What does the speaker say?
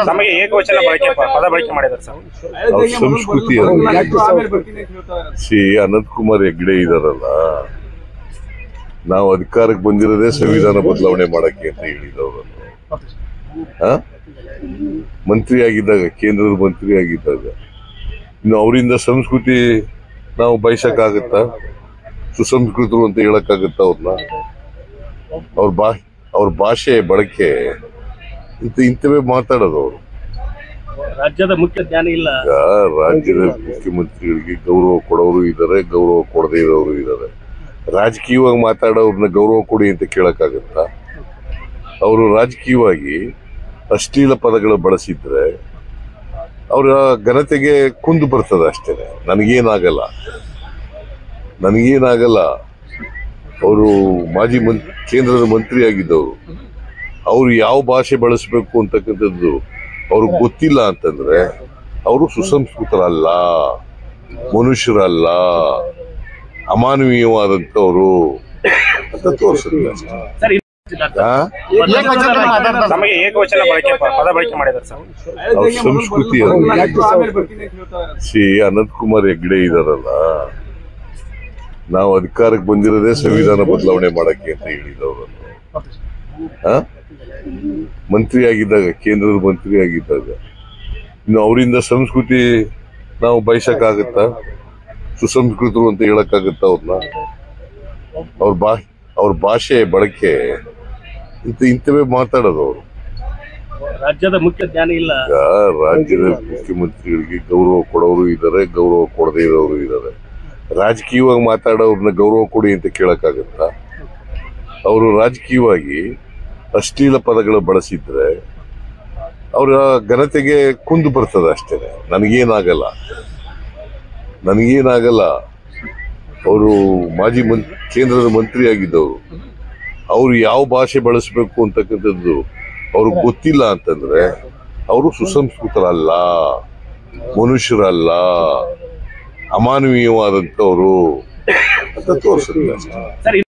ನಮಗೆ ಏಕವಚನ ಪದ ಬಳಕೆ ಮಾಡಿದ್ದಾರೆ ಸರ್. ಅವ್ರ ಸಂಸ್ಕೃತಿ ಅನಂತ್ ಕುಮಾರ್ ಹೆಗ್ಡೆ ಇದಾರಲ್ಲ, ನಾವು ಅಧಿಕಾರಕ್ಕೆ ಬಂದಿರೋದೇ ಸಂವಿಧಾನ ಬದಲಾವಣೆ ಮಾಡಕ್ಕೆ ಅಂತ ಹೇಳಿದವರು. ಮಂತ್ರಿ ಆಗಿದ್ದಾಗ, ಕೇಂದ್ರದ ಮಂತ್ರಿ ಆಗಿದ್ದಾಗ ಇನ್ನು ಅವರಿಂದ ಸಂಸ್ಕೃತಿ ನಾವು ಬಯಸಕ್ಕಾಗತ್ತಾ? ಸುಸಂಸ್ಕೃತರು ಅಂತ ಹೇಳಕ್ಕಾಗತ್ತ ಅವ್ರನ್ನ? ಅವ್ರ ಭಾಷೆ ಬಳಕೆ ಇಂಥವೇ ಮಾತಾಡೋದು ಅವರು. ರಾಜ್ಯದ ಮುಖ್ಯ ಜ್ಞಾನ ಇಲ್ಲ. ರಾಜ್ಯದ ಮುಖ್ಯಮಂತ್ರಿಗಳಿಗೆ ಗೌರವ ಕೊಡೋರು ಇದ್ದಾರೆ, ಗೌರವ ಕೊಡದೇ ಇರೋರು ಇದ್ದಾರೆ. ರಾಜಕೀಯವಾಗಿ ಮಾತಾಡೋರ್ನ ಗೌರವ ಕೊಡಿ ಅಂತ ಕೇಳಕ್ಕಾಗತ್ತಾ? ಅವರು ರಾಜಕೀಯವಾಗಿ ಅಶ್ಲೀಲ ಪದಗಳು ಬಳಸಿದ್ರೆ ಅವರ ಘನತೆಗೆ ಕುಂದು ಬರ್ತದೆ ಅಷ್ಟೇ. ನನಗೇನಾಗಲ್ಲ. ಅವರು ಮಾಜಿ ಕೇಂದ್ರದ ಮಂತ್ರಿ ಆಗಿದ್ದವರು. ಅವರು ಯಾವ ಭಾಷೆ ಬಳಸಬೇಕು ಅಂತಕ್ಕಂಥದ್ದು ಅವ್ರಿಗೆ ಗೊತ್ತಿಲ್ಲ ಅಂತಂದ್ರೆ ಅವರು ಸುಸಂಸ್ಕೃತರಲ್ಲ, ಮನುಷ್ಯರಲ್ಲ, ಅಮಾನವೀಯವಾದಂಥವ್ರು ಅಂತ ತೋರಿಸಿದ್ರು. ನಮಗೆ ಏಕವಚನ ಪದ ಬಳಕೆ ಮಾಡಿದ್ದಾರೆ ಸರ್. ಅವ್ರ ಸಂಸ್ಕೃತಿ ಅನಂತ್ ಕುಮಾರ್ ಹೆಗ್ಡೆ ಇದಾರಲ್ಲ, ನಾವು ಅಧಿಕಾರಕ್ಕೆ ಬಂದಿರೋದೇ ಸಂವಿಧಾನ ಬದಲಾವಣೆ ಮಾಡಕ್ಕೆ ಅಂತ ಹೇಳಿದವರು. ಮಂತ್ರಿ ಆಗಿದ್ದಾಗ, ಕೇಂದ್ರದ ಮಂತ್ರಿ ಆಗಿದ್ದಾಗ ಇನ್ನು ಅವರಿಂದ ಸಂಸ್ಕೃತಿ ನಾವು ಬಯಸಕ್ಕಾಗತ್ತಾ? ಸುಸಂಸ್ಕೃತರು ಅಂತ ಹೇಳಕ್ಕಾಗತ್ತ ಅವ್ರನ್ನ? ಅವ್ರ ಭಾಷೆ ಬಳಕೆ ಇಂಥವೇ ಮಾತಾಡೋದು ಅವರು. ರಾಜ್ಯದ ಮುಖ್ಯ ಜ್ಞಾನ ಇಲ್ಲ. ರಾಜ್ಯದ ಮುಖ್ಯಮಂತ್ರಿಗಳಿಗೆ ಗೌರವ ಕೊಡೋರು ಇದ್ದಾರೆ, ಗೌರವ ಕೊಡದೇ ಇರೋರು ಇದ್ದಾರೆ. ರಾಜಕೀಯವಾಗಿ ಮಾತಾಡೋರ್ನ ಗೌರವ ಕೊಡಿ ಅಂತ ಕೇಳಕ್ಕಾಗತ್ತಾ? ಅವರು ರಾಜಕೀಯವಾಗಿ ಅಶ್ಲೀಲ ಪದಗಳು ಬಳಸಿದ್ರೆ ಅವರ ಘನತೆಗೆ ಕುಂದು ಬರ್ತದೆ ಅಷ್ಟೇ. ನನಗೇನಾಗಲ್ಲ. ಅವರು ಮಾಜಿ ಕೇಂದ್ರದ ಮಂತ್ರಿ ಆಗಿದ್ದವರು. ಅವರು ಯಾವ ಭಾಷೆ ಬಳಸಬೇಕು ಅಂತಕ್ಕಂಥದ್ದು ಅವ್ರಿಗೆ ಗೊತ್ತಿಲ್ಲ ಅಂತಂದ್ರೆ ಅವರು ಸುಸಂಸ್ಕೃತರಲ್ಲ, ಮನುಷ್ಯರಲ್ಲ, ಅಮಾನವೀಯವಾದಂಥವ್ರು ಅಂತ ತೋರಿಸಿದ್ರು.